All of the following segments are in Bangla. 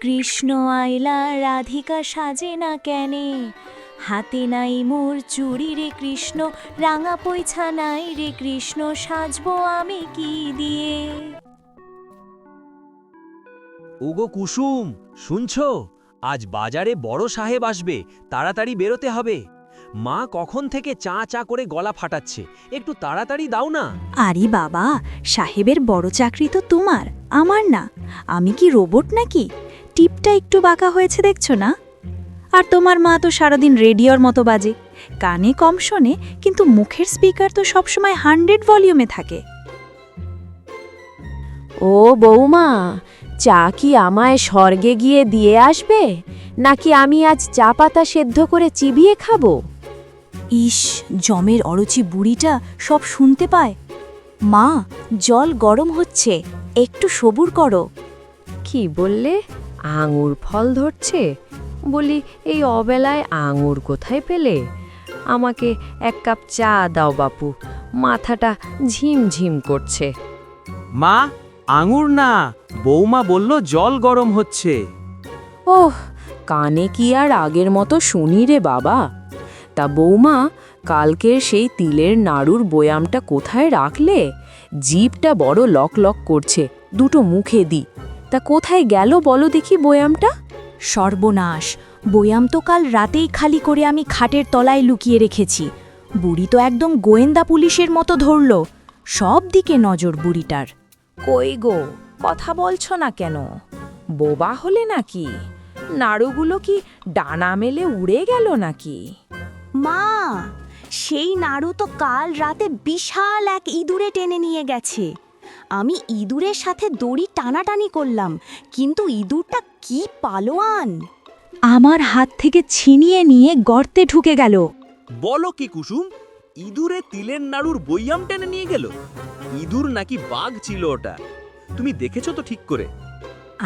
কৃষ্ণ আইলা রাধিকা সাজে না কেনে, হাতে নাই মোর চুড়ি রে কৃষ্ণ, রাঙা পৈছা নাই রে কৃষ্ণ, সাজবো আমি কি দিয়ে। ওগো কুসুম, শুনছো? আজ বাজারে বড় সাহেব আসবে, তাড়াতাড়ি বেরোতে হবে। মা কখন থেকে চা চা করে গলা ফাটাচ্ছে, একটু তাড়াতাড়ি দাও না। আরে বাবা, সাহেবের বড় চাকরি তো তোমার, আমার না। আমি কি রোবট নাকি? টিপটা একটু বাঁকা হয়েছে দেখছো না? আর তোমার মা তো সারাদিন রেডিওর মতো বাজে, কানে কম শোনে, কিন্তু মুখের স্পিকার তো সবসময় 100 ভলিউমে থাকে। ও বৌমা, চা কি আমায় স্বর্গে গিয়ে দিয়ে আসবে, নাকি আমি আজ চা পাতা সেদ্ধ করে চিবিয়ে খাবো? ইস, জমের অরুচি বুড়িটা সব শুনতে পায়। মা, জল গরম হচ্ছে, একটু সবুর করো। কি বললে? আঙুর ফল ধরছে? বলি, এই অবেলায় আঙুর কোথায় পেলে? আমাকে এক কাপ চা দাও বাপু, মাথাটা ঝিমঝিম করছে। মা, আঙুর না, বৌমা বলল জল গরম হচ্ছে। ওহ, কানে কি আর আগের মতো শুনি রে বাবা? তা বৌমা, কালকের সেই তিলের নাড়ুর বয়ামটা কোথায় রাখলে? জিভটা বড় লক লক করছে, দুটো মুখে দি। তা কোথায় গেল বলো দেখি বয়ামটা? সর্বনাশ, বয়াম তো কাল রাতেই খালি করে আমি খাটের তলায় লুকিয়ে রেখেছি। বুড়ি তো একদম গোয়েন্দা পুলিশের মতো ধরল, সব দিকে নজর বুড়িটার। কই গো, কথা বলছো না কেন? বোবা হলে নাকি? নাড়ুগুলো কি ডানা মেলে উড়ে গেল নাকি? মা, সেই নাড়ু তো কাল রাতে বিশাল এক ইঁদুরে টেনে নিয়ে গেছে। আমি ইঁদুরের সাথে দড়ি টানাটানি করলাম, কিন্তু ইঁদুরটা কি পালোয়ান! আমার হাত থেকে ছিনিয়ে নিয়ে গর্তে ঢুকে গেল। বলো কি কুসুম, ইঁদুরে তিলের নাড়ুর বইয়াম টেনে নিয়ে গেল? ইঁদুর নাকি বাঘ ছিল ওটা? তুমি দেখেছো তো ঠিক করে?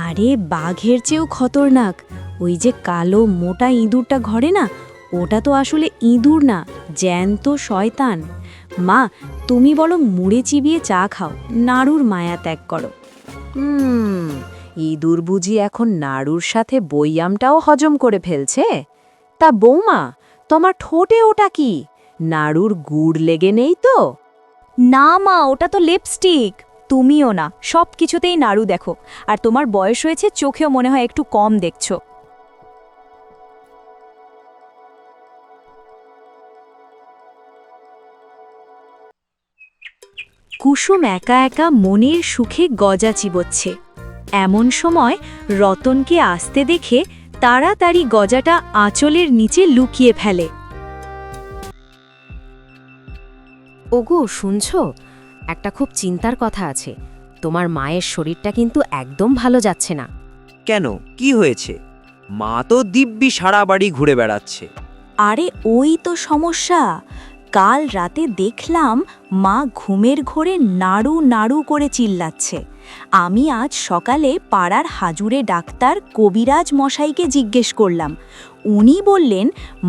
আরে, বাঘের চেয়েও খতরনাক। ওই যে কালো মোটা ইঁদুরটা ঘরে না, ওটা তো আসলে ইঁদুর না, জ্যান্ত শয়তান। মা, তুমি বলো মুড়ে চিবিয়ে চা খাও, নাড়ুর মায়া ত্যাগ করো। ইঁদুর বুঝি এখন নাড়ুর সাথে বইয়ামটাও হজম করে ফেলছে? তা বৌমা, তোমার ঠোঁটে ওটা কি? নাড়ুর গুড় লেগে নেই তো? না মা, ওটা তো লিপস্টিক। তুমিও না, সব কিছুতেই নাড়ু দেখো। আর তোমার বয়স হয়েছে, চোখেও মনে হয় একটু কম দেখছো। কুসুম একা একা মনের সুখে গজা চিবোচ্ছে। এমন সময় রতনকে আসতে দেখে তাড়াতাড়ি গজাটা আঁচলের নিচে লুকিয়ে ফেলে। ওগো, শুনছো? একটা খুব চিন্তার কথা আছে। তোমার মায়ের শরীরটা কিন্তু একদম ভালো যাচ্ছে না। কেন, কি হয়েছে? মা তো দিব্যি সারা বাড়ি ঘুরে বেড়াচ্ছে। আরে, ওই তো সমস্যা। কাল রাতে দেখলাম মা ঘুমের ঘোরে নাড়ু নাড়ু করে চিল্লাচ্ছে। আমি আজ সকালে পাড়ার হাজুরে ডাক্তার কবিরাজ মশাইকে জিজ্ঞেস করলাম। উনি বললেন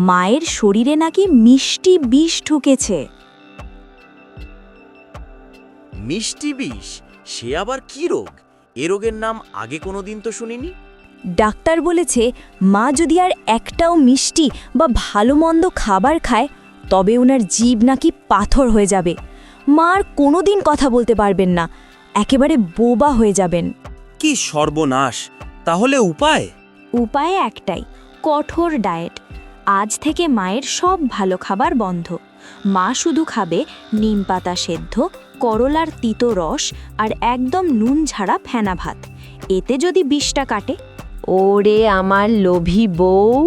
মায়ের শরীরে নাকি মিষ্টি বিষ ঢুকেছে। মিষ্টি বিষ? সে আবার কি রোগ? এ রোগের নাম আগে কোনোদিন তো শুনিনি। ডাক্তার বলেছে মা যদি আর একটাও মিষ্টি বা ভালো মন্দ খাবার খায়, তবে ওনার জিভ নাকি পাথর হয়ে যাবে। মা আর কোনোদিন কথা বলতে পারবেন না, একেবারে বোবা হয়ে যাবেন। কি সর্বনাশ! তাহলে উপায়? উপায় একটাই, কঠোর ডায়েট। আজ থেকে মায়ের সব ভালো খাবার বন্ধ। মা শুধু খাবে নিমপাতা সেদ্ধ, করলার তিতো রস আর একদম নুন ছাড়া ফেনা ভাত। এতে যদি বিষটা কাটে। ওরে আমার লোভী বউ,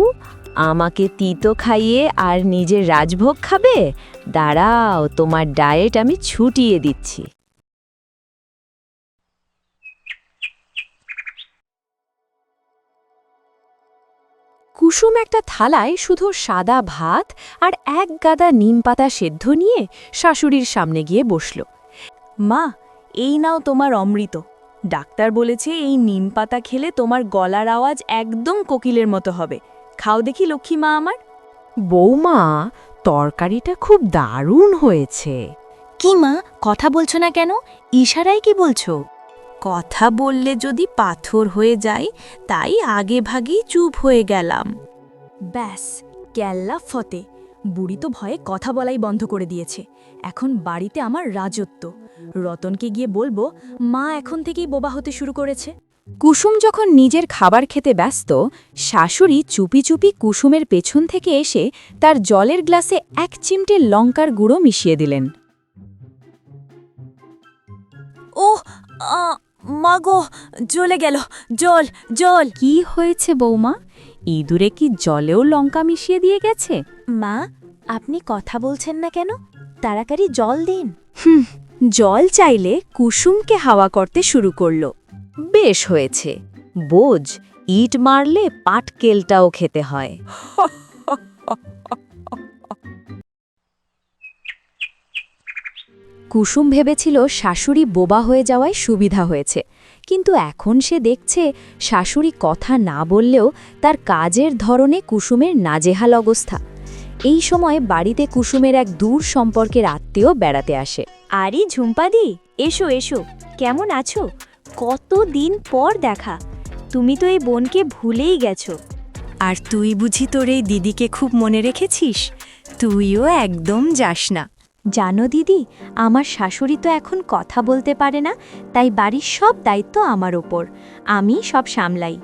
আমাকে তিতো খাইয়ে আর নিজের রাজভোগ খাবে? দাঁড়াও, তোমার ডায়েট আমি ছুটিয়ে দিচ্ছি। কুসুম একটা থালায় শুধু সাদা ভাত আর এক গাদা নিমপাতা সেদ্ধ নিয়ে শাশুড়ির সামনে গিয়ে বসল। মা, এই নাও তোমার অমৃত। ডাক্তার বলেছে এই নিম পাতা খেলে তোমার গলার আওয়াজ একদম কোকিলের মতো হবে। খাও দেখি লক্ষ্মী মা আমার। বৌমা, তরকারিটা খুব দারুণ হয়েছে। কি মা, কথা বলছো না কেন? ইশারায় কি বলছো? কথা বললে যদি পাথর হয়ে যায়, তাই আগে ভাগেই চুপ হয়ে গেলাম। ব্যাস, ক্যাল্লা ফতে। বুড়ি তো ভয়ে কথা বলাই বন্ধ করে দিয়েছে। এখন বাড়িতে আমার রাজত্ব। রতনকে গিয়ে বলবো মা এখন থেকেই বোবা হতে শুরু করেছে। কুসুম যখন নিজের খাবার খেতে ব্যস্ত, শাশুড়ি চুপি চুপি কুসুমের পেছন থেকে এসে তার জলের গ্লাসে এক চিমটে লঙ্কার গুঁড়ো মিশিয়ে দিলেন। ওহ, মাগো, জ্বলে গেল। জল জল। কি হয়েছে বৌমা? ইঁদুরে কি জলেও লঙ্কা মিশিয়ে দিয়ে গেছে? মা, আপনি কথা বলছেন না কেন? তাড়াতাড়ি জল দিন। জল চাইলে কুসুমকে হাওয়া করতে শুরু করল। বেশ হয়েছে, বোঝ, ইট মারলে পাটকেলটাও খেতে হয়। কুসুম ভেবেছিল শাশুড়ি বোবা হয়ে যাওয়ায় সুবিধা হয়েছে, কিন্তু এখন সে দেখছে শাশুড়ি কথা না বললেও তার কাজের ধরনে কুসুমের নাজেহাল অবস্থা। এই সময় বাড়িতে কুসুমের এক দূর সম্পর্কের আত্মীয় বেড়াতে আসে। আরে ঝুম্পাদি, এসো এসো, কেমন আছো? কতদিন পর দেখা। তুমি তো এই বোনকে ভুলেই গেছো। আর তুই বুঝি তোর এই দিদিকে খুব মনে রেখেছিস? তুইও একদম যাস না। জানো দিদি, আমার শাশুড়ি তো এখন কথা বলতে পারে না, তাই বাড়ির সব দায়িত্ব আমার ওপর। আমি সব সামলাই।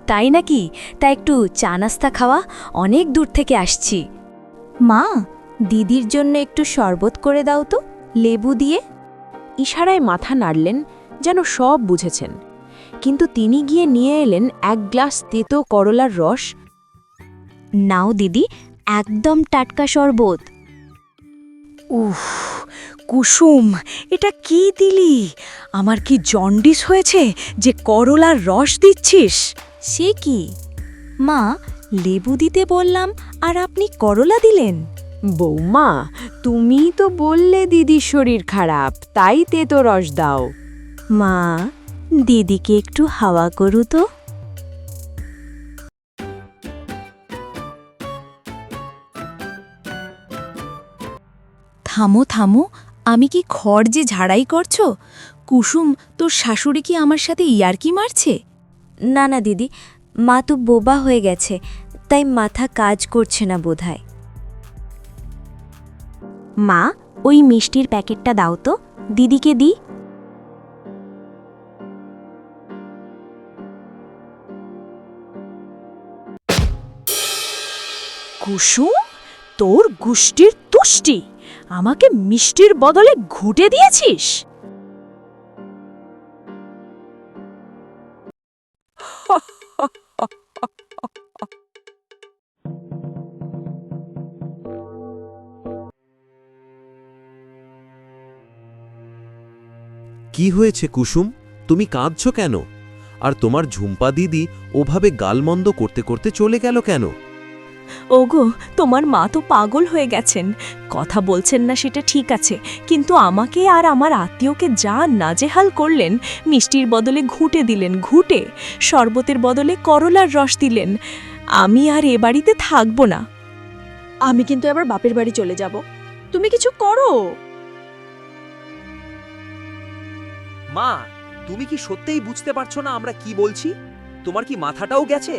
তাই নাকি? তা একটু চা নাস্তা খাওয়া, অনেক দূর থেকে আসছি। মা, দিদির জন্য একটু শরবত করে দাও তো, লেবু দিয়ে। ইশারায় মাথা নাড়লেন, যেন সব বুঝেছেন। কিন্তু তিনি গিয়ে নিয়ে এলেন এক গ্লাস তেতো করলার রস। নাও দিদি, একদম টাটকা শরবত। উফ, কুসুম, এটা কি দিলি? আমার কি জন্ডিস হয়েছে যে করলার রস দিচ্ছিস? সে কি মা, লেবু দিতে বললাম আর আপনি করলা দিলেন? বৌমা, তুমি তো বললে দিদির শরীর খারাপ, তাই তেতো রস দাও। মা, দিদিকে একটু হাওয়া করু তো। থামো থামো, আমি কি খড় যে ঝাড়াই করছো? কুসুম, তোর শাশুড়ি কি আমার সাথে ইয়ার্কি মারছে? না না দিদি, মা তো বোবা হয়ে গেছে, তাই মাথা কাজ করছে না বোধহয়। মা, ওই মিষ্টির প্যাকেটটা দাও তো, দিদিকে দি। কুসুম, তোর গুষ্টির তুষ্টি, আমাকে মিষ্টির বদলে ঘুঁটে দিয়েছিস? কি হয়েছে কুসুম, তুমি কাঁদছ কেন? আর তোমার ঝুম্পা দিদি ওভাবে গালমন্দ করতে করতে চলে গেল কেন? ওগো, তোমার মা তো পাগল হয়ে গেছেন। কথা বলছেন না সেটা ঠিক আছে, কিন্তু আমাকে আর আমার আত্মীয়কে যা নাজেহাল করলেন। মিষ্টির বদলে ঘুঁটে দিলেন, ঘুঁটে। শরবতের বদলে করলার রস দিলেন। আমি আর এ বাড়িতে থাকব না। আমি কিন্তু এবার বাপের বাড়ি চলে যাব। তুমি কিছু করো। মা, তুমি কি সত্যিই বুঝতে পারছো না আমরা কি বলছি? তোমার কি মাথাটাও গেছে?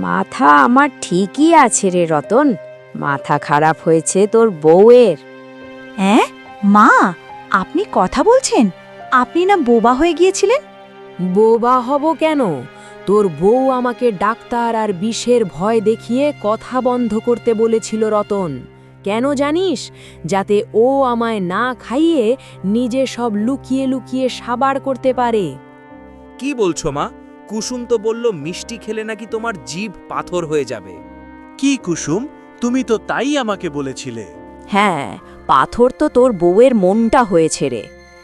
মাথা আমার ঠিকই আছে রে রতন, মাথা খারাপ হয়েছে তোর বউয়ের। হ্যাঁ মা, আপনি কথা বলছেন? আপনি না বোবা হয়ে গিয়েছিলেন? বোবা হব কেন? তোর বউ আমাকে ডাক্তার আর বিষের ভয় দেখিয়ে কথা বন্ধ করতে বলেছিল রতন। কেন জানিস? যাতে ও আমায় না খাইয়ে নিজে সব লুকিয়ে লুকিয়ে সাবার করতে পারে। কি বলছো মা? কুসুম তো বলল মিষ্টি খেলে নাকি তোমার জিভ পাথর হয়ে যাবে। কি কুসুম, তুমি তো তাই আমাকে বলেছিলে। হ্যাঁ, পাথর তো তোর বউয়ের মনটা হয়েছে রে।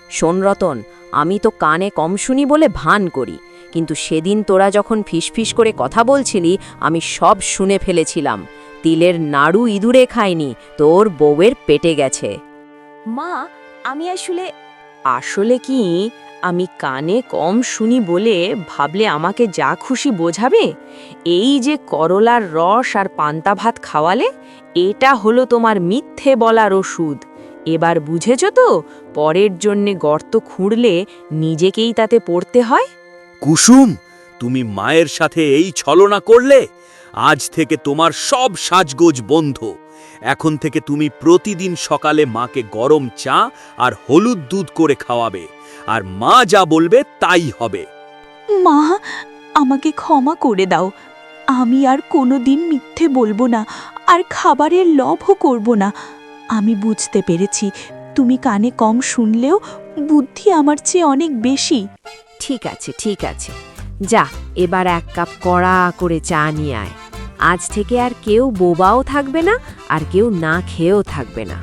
শোন রতন, আমি তো কানে কম শুনি বলে ভান করি, কিন্তু সেদিন তোরা যখন ফিসফিস করে কথা বলছিলি আমি সব শুনে ফেলেছিলাম। তিলের নাড়ু ইঁদুরে খায়নি, তোর বউয়ের পেটে গেছে। মা, আমি আসলে আসলে কি আমি কানে কম শুনি বলে ভাবলে আমাকে যা খুশি বোঝাবে? এই যে করলার রস আর পান্তা ভাত খাওয়ালে, এটা হলো তোমার মিথ্যে বলার ওষুধ। এবার বুঝেছ তো, পরের জন্যে গর্ত খুঁড়লে নিজেকেই তাতে পড়তে হয়। কুসুম, তুমি মায়ের সাথে এই ছলনা করলে। আজ থেকে তোমার সব সাজগোজ বন্ধ। এখন থেকে তুমি প্রতিদিন সকালে মাকে গরম চা আর হলুদ দুধ করে খাওয়াবে, আর মা যা বলবে তাই হবে। মা, আমাকে ক্ষমা করে দাও। আমি আর কোনোদিন মিথ্যে বলবো না, আর খাবারের লোভও করব না। আমি বুঝতে পেরেছি তুমি কানে কম শুনলেও বুদ্ধি আমার চেয়ে অনেক বেশি। ঠিক আছে, ঠিক আছে, যা এবার 1 কাপ কড়া করে চা নিয়ে আয়। আজ থেকে আর কেউ বোবাও থাকবে না, আর কেউ না খেয়েও থাকবে না।